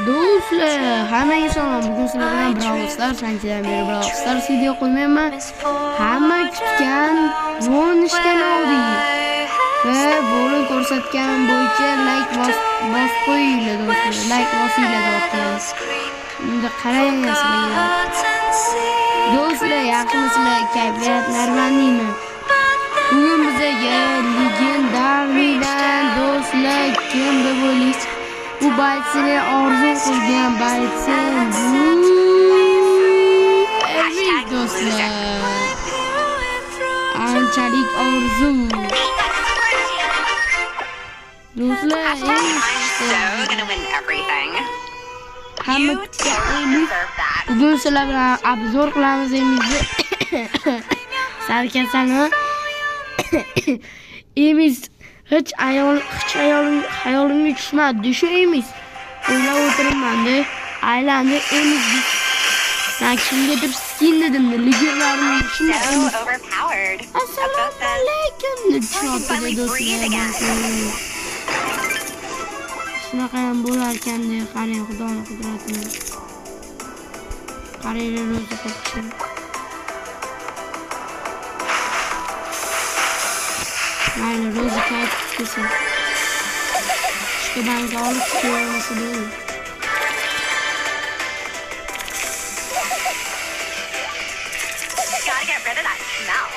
Do'stlar, hammaga salom. Bugun sizlar bilan Brawl Stars anchadan beri Brawl Stars video qo'ymayman. Hamma kutgan bonusdan oldik. Va buni ko'rsatgan bo'yicha like bos qo'yinglar do'stlar. Like bosinglar do'stlar. Endi qarang sizlarga. Do'stlar, yaxshimisizlar? Kayfiyatlar bandimi? Bugun bizga legendariydan do'stlar kim deb o'ylaysiz? Bu baytini orzu qilgan baytsin. Aziz do'stlar, anchalik orzu. Do'stlar, hamma bugun sizlar bilan obzor qilamiz endi. Sarkasalmi? Emiz hiç hayolimga tushmadi shu emiz. O'ylab o'tiribman-da, aylandi emiz. Men kimgadir skin dedim, legendarni shunday emiz. Assalomu alaykum deb chopdi do'stlar. Shunaqa ham bo'lar ekan-da, qarang Xudoning qudratini. Qaranglar o'zi qo'pchi. Mayli, ro'zi kayf qilsin. Shu banka olib chiqarmasa bo'ldi. Gotta get rid of that smell.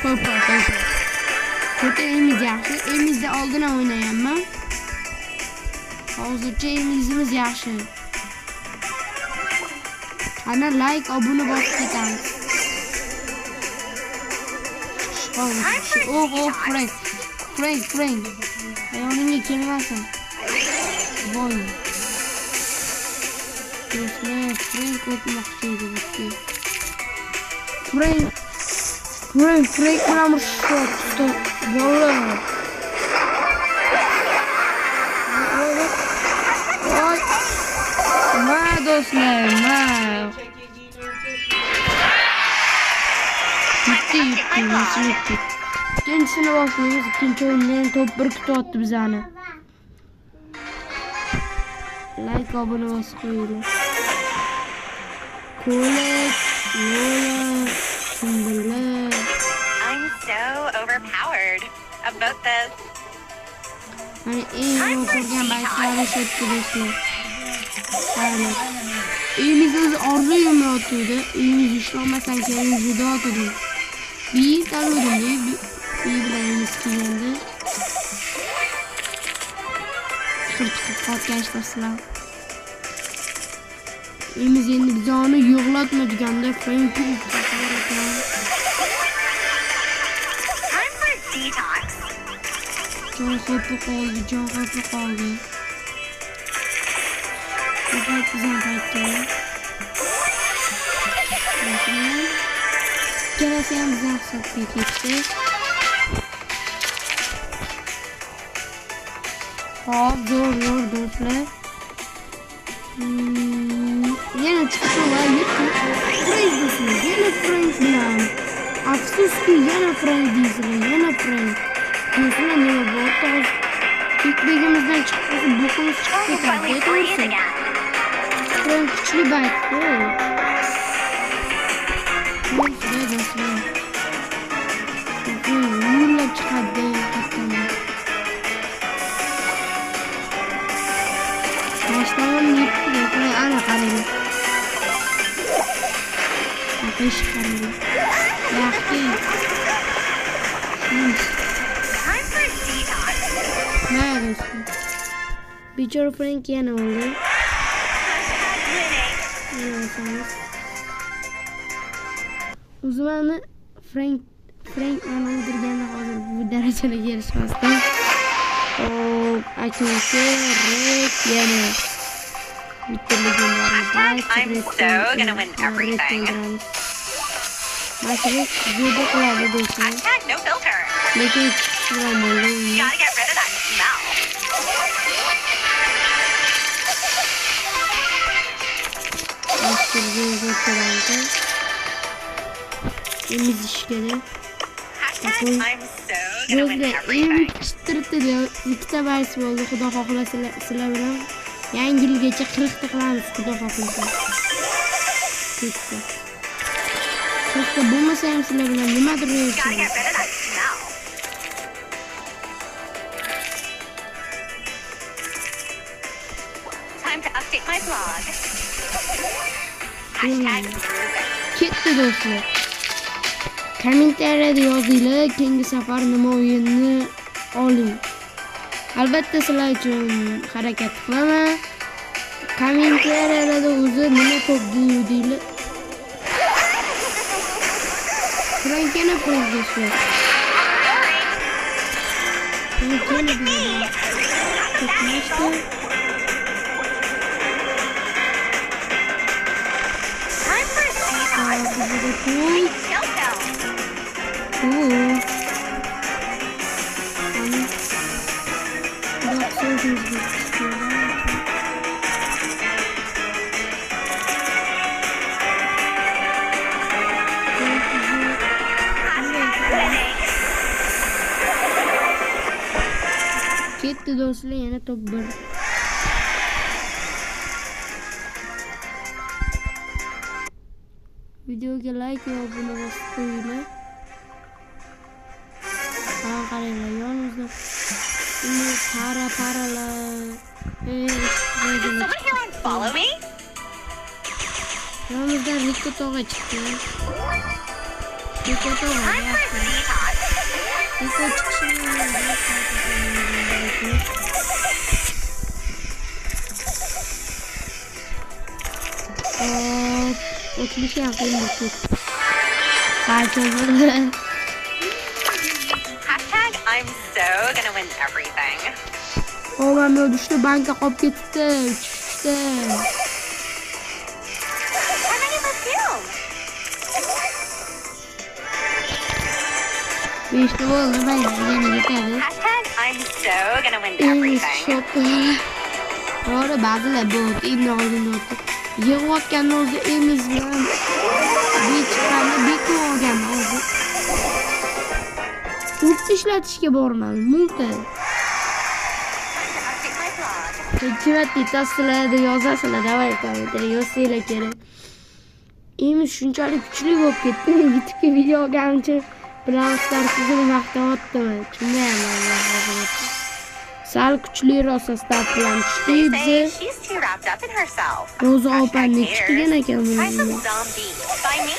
Çok korkak. Kötü emizyaxshi. Emizde oldina o'ynayapman. Hozircha emizimiz yaxshi. Ana like, obuna bosib ketamiz. Oh, Frank. Hayolingga kelmasin. Voy. Frank o'tmoqchi edi bizga. Frank bilan stop. Bola. Voy. Ma do'stlar, ma. Bitti. Ikkinchisini boshlaymiz. Ikkinchi o'yindan top 1 kutyapti bizani. Like, obuna bosib qo'yinglar. I'm so overpowered about this. Hani eng ko'rgan baytlarni sotdi do'stlar. Qani. Uyimiz o'zi orzu yomotdi. Uyimiz ishlamasdan keyin juda otdi. Bir tanladim, bir bilan kelganda. Sirtqib qotgan ishlar. Uyimiz endi bizani yig'latmadiganda Frank Jon qo'yib qoldi. Faqat bizdan qaytdi. Kelasi ham bizdan hisobga ketdi. Hop, zo'r do'stlar. Yana chiqdi va Frank bilan. Afsuski, yana Frank deysizlar. Do'stlar, nima bo'ldi? Kekligimizdan chiqib, buqimiz chiqib ketadi. To'g'ri. Frank kuchli baytdi. Do'stlar. Yo'lab chiqadi. Başlamam yetti. Ana qarang. Ateş qarang. Yaxshi. Bichora Frank yana oldu. Uzmanı Frank bana o'ldirganda hozir bu darajaga kelishmasdan. Akasi Red yana. I'm so gonna win everything. Maşallah juda qiladi do'stlar. #no filter. Lekin chiqishim bo'ldi. Gotta get rid of that smell. Astırgıya koyalım. Emizişkeler. I'm so gonna win Gözde everything. çıtırtı diyor. İkita versiy oldu. Xudo xohlasa sizlar bilan yangi yilgacha 40 ta qilamiz. Xudo xohlasa. Ketdi. 40 ta bo'lmasa ham sizlar bilan nimadir Gotta yo'qmi? get rid of that smell. Time to update my blog. #grooving. Ketdi do'stlar. Kommentariyada yozinglar, keyingi safar nima o'yinni oling. Albatta sizlar uchun harakat qilaman. Kommentariyada o'zi nima top deyinglar. Frankena do'stlar. Frankena deydi. To'qnashdi. Time for a sweetheart. Bizda to'y. Telltale. Ketdi do'stlar, yana top 1. Videoga like va obuna bosib qo'yinglar. Qaranglar, yonimizda paralar. Someone here on follow me? Yonimizda Riko tog'a chiqdi. Riko tog'a. Time for a sweetheart. Riko chiqishini o'tlishi ham qilmoqchi. Qaytadan. #I'm so gonna win everything. Oğlan düştü, banka qolib ketdi, tushdi. How many perfume? 5 ta bo'ldi, mayli, yana yetadi. #I'm so gonna win Eng everything. shoti. To'g'ri, ba'zilar bu imlo oldinda o'tdi. Yig'ayotgan o'zi emiz bilan bechiqani bekor olgan o'zi. Multi ishlatishga bormadi, multi. Update my blog. Chivat tasdiqlaydi, yozasizlar, davay kommentariyga yozsanglar kerak. Emiz shunchalik kuchli bo'lib ketdi, YouTube'ga video olgancha Brawl Stars'ni maqtayaptimi? Tushunmayman. Sal kuchliroq sostav bilan tushdi Say bizni. she's too wrapped up in herself. Roza opani chiqgan ekan Try some buni. zombie by me.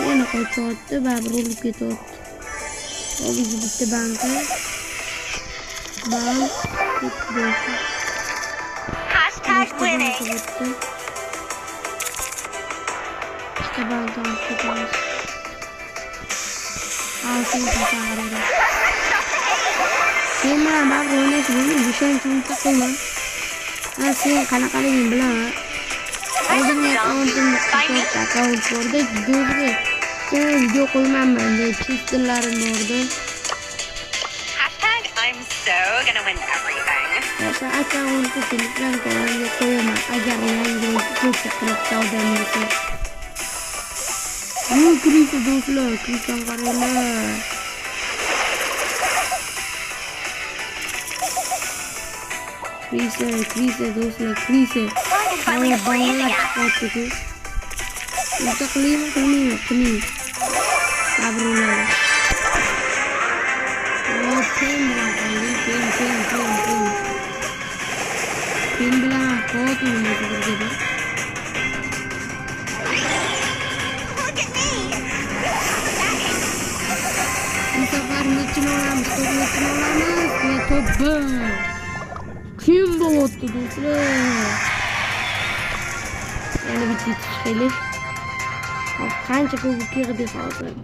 Yana qo'yibdi, baribir o'lib ketyapti. Hozir bitta banka. Bank ketdi. #winning. İşte banka ketamiz. Alsın tasarrufda. Sen bilan baribir o'ynash bo'lmaydi, ishonchim taqilman. Sen qanaqaligini bilaman. O'zimni akkauntimda akkaunt borda, videoga video qo'ymanman deb chizdilarim borda. #I'm so gonna win everything. O'sha akkauntni Telegram kanalimga qo'yaman. Agar yangi ko'cha qilib odam bo'lsa. Bu kirishdi do'stlar, kirishdan qaranglar. Krise do'stlar, krise. Blog is finally a breeze again. chiqdi. Usta qilmaymi? Sabrlar. Pen bilan foto'ni o'tkazdim. Look at me. Bu safar nechini olamiz? To'p. Kim bo'lyapti do'stlar? Yana bitta chiqaylik. Qancha ko'p kirdi hozir.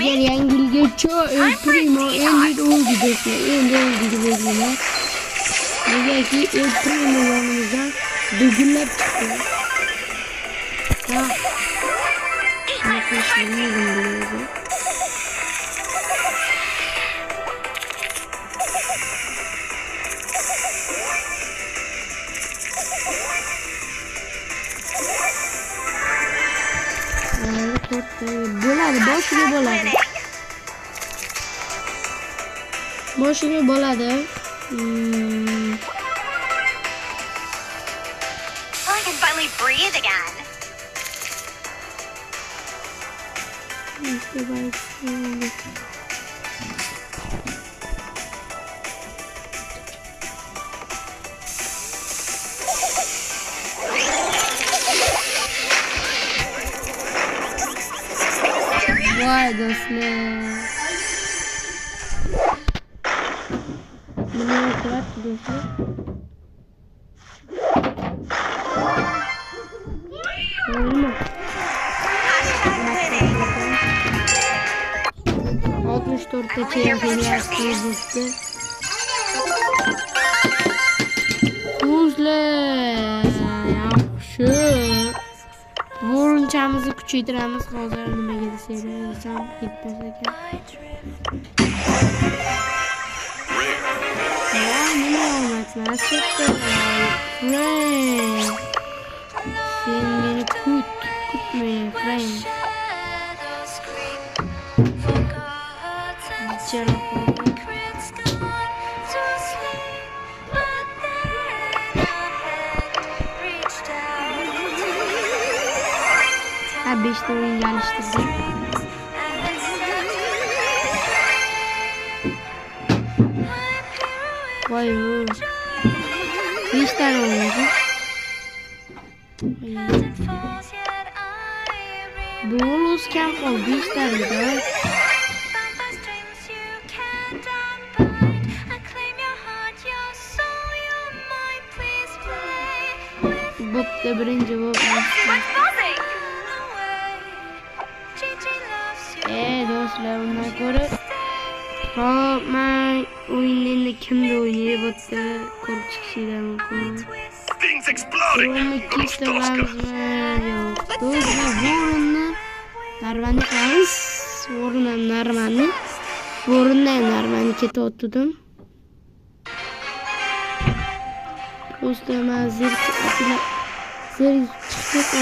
Agar yangilikcha El Primo endi o'ldi do'stlar. Endi o'ldi deganlar. Negaki El Primo yonimizdan dugullab chiqdi. Ha. Nima qilishni bilmayman. Bo'ladi, boshiga bo'ladi. Boshiga bo'ladi. So I can finally breathe again. Vay do'stlar. Buni qilyapti do'stlar. Nima? 64 ta chempionlar bo'ldi. Do'stlar, yaxshi. Bo'rinchamizni kuchaytiramiz hozir nimaga desam ketmas ekan. Nima olmayapman? Super. Sen meni kutma, friend. Ha, 5 ta o'yin alishtirdim. Voy, 5 ta o'yin. Bonus kam qoldi 5 ta edi. Bo'pti, birinchi bo'ldi. Do'stlar, undan ko'ra hop, men o'yinni kimda o'ynayapti ko'rib chiqishinglar mumkin. Things exploding. Do'stlar, bo'rinni narvani qilamiz. Bo'rindan narvani. Bo'rindan narvani ketayotdim. Do'stlar, men chiqdi.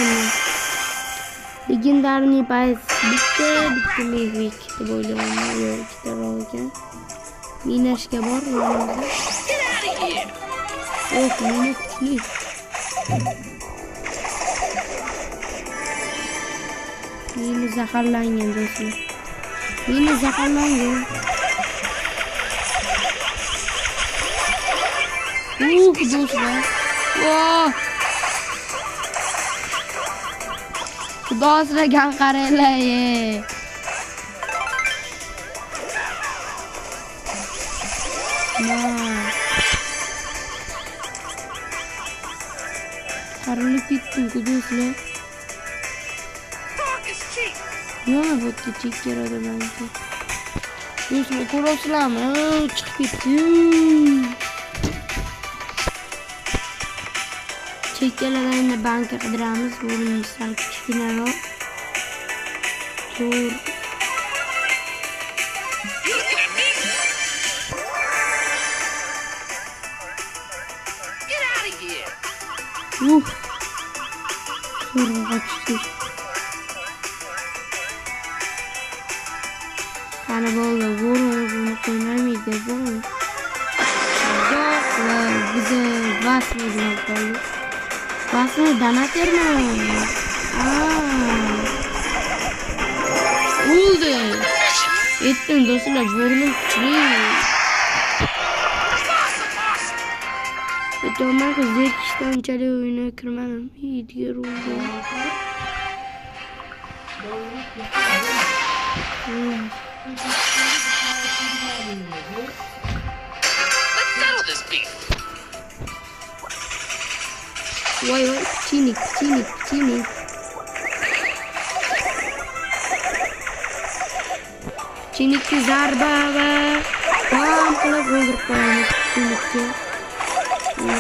Legendarniy pays bitta mevik deb o'ylayman. Yo'q, ikkita ekan. Minashga bor o'zimizda. Yo'q, mina kuchli. Mina zaharlangan do'stlar. Mina zaharlangan. Do'stlar. Voh! Xudo asragan qaranglar. Qarilib ketdim-ku do'stlar. Nima bo'pti, chekkarada menga. Do'stlar, ko'rasizlarmi? Chiqib ketdim. Chekkalarni banka qidiramiz. Bo'lim sal kichkinaroq. Tur. Qani bo'ldi, bo'rini qo'ymaydi bu. Bize basma bilan qoldi. Basma donaterman. Bo'ldi. Etdim do'stlar, bo'rinim kuchli. Do'stlar, zerikishdan unchalik o'yinga kirmadim. Yediga urdi. Voy, chinik. Pichinikka zarba va bam qilib o'ldirib qo'yamiz Pichinikka.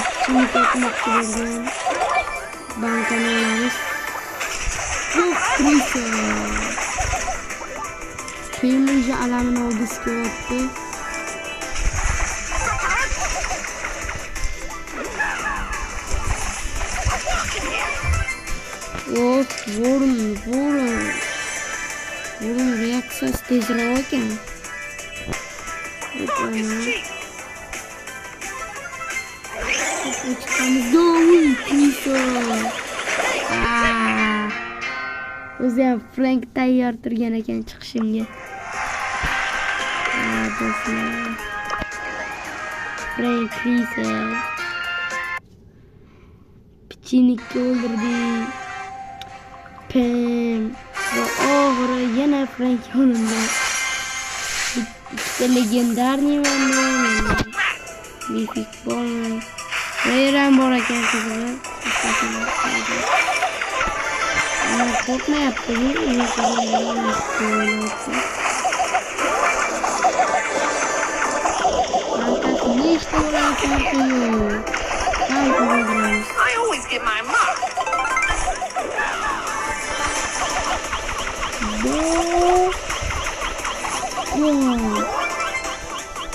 Pichinik o'tmoqchi bo'lgan bankani olamiz. Krisa. Keyin alamini oldisiga o'tdi. Vorun reaksiyasi tezroq ekan. O'zi ham Frank tayyor turgan ekan chiqishimga. Frank Krisa. Pichinikka o'ldirdi. Pem va oxiri yana Frank yonimda. Ikkita legendarniy mana. Mifik bo'lmay. Rayram bor ekan qizlar. Ana qo'rqmayapti. I always get my mark.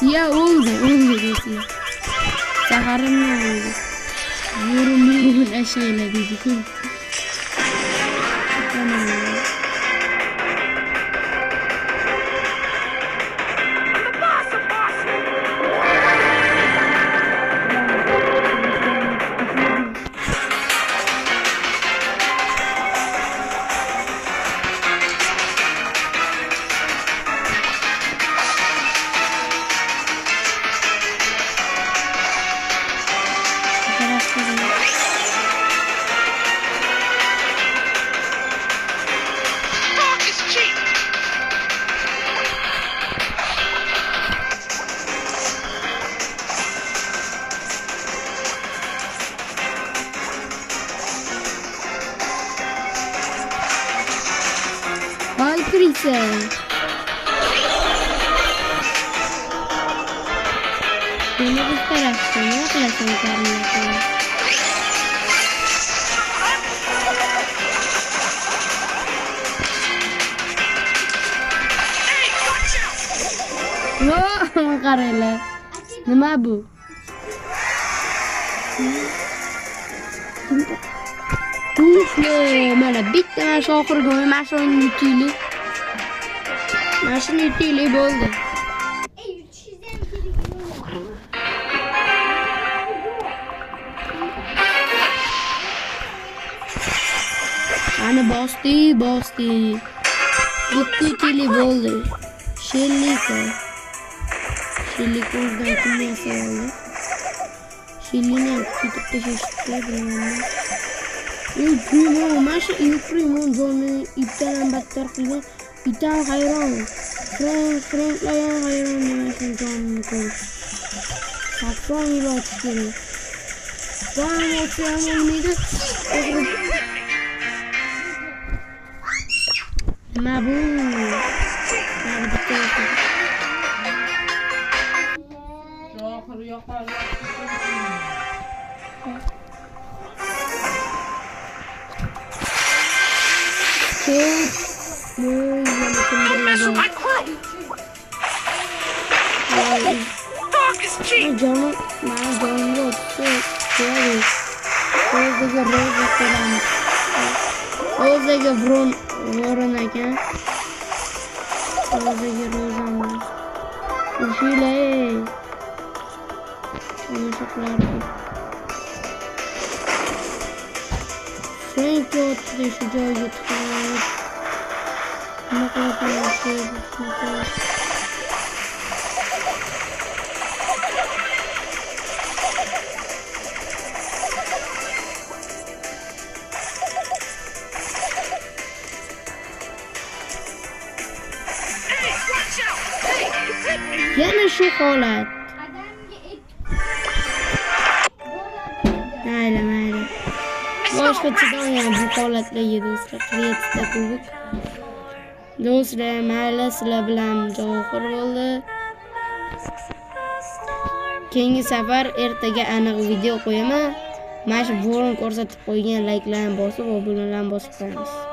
Ya oldu diyorsun. Saharım ne oldu? Yorum aşağıyla dedi. Krisa. Bunu bu taraftan ne yapıyorsun karnına? Wah, karela. Nima bu? Mana bitta mana shu oxirgi o'yin mana shu o'yinni yutaylik. Mana shuni yutaylik bo'ldi. Ana bosdi. Bitta yutaylik bo'ldi. Shelliko o'zidan kimyasi oldi. Shellini ham tutib tashlashdi bilan. Primo, masha Primo joni ipdan battar qilgan. Itan hayron. Frank layon hayron demashin jonini ko'rish. Sakson yil o'tish kerak. Bam o'tsa ham olmaydi. Nima bu? Jangan buat Ozaga Voron ekan. Ozaga Rozama. Ushilay. Mushuklar. Frank o'tdi shu joyga chiqib. Nima qilib yana shu holat. Mayli. Boshqa chidolmayman bu holatlarga do'stlar. Kreativda kubik. Do'stlar, mayli, sizlar bilan Javohir bo'ldi. Keyingi safar ertaga aniq video qo'yaman. Mana shu bo'ron ko'rsatib qo'ygan layklarni bosib, obunalarini bosib qo'yamiz.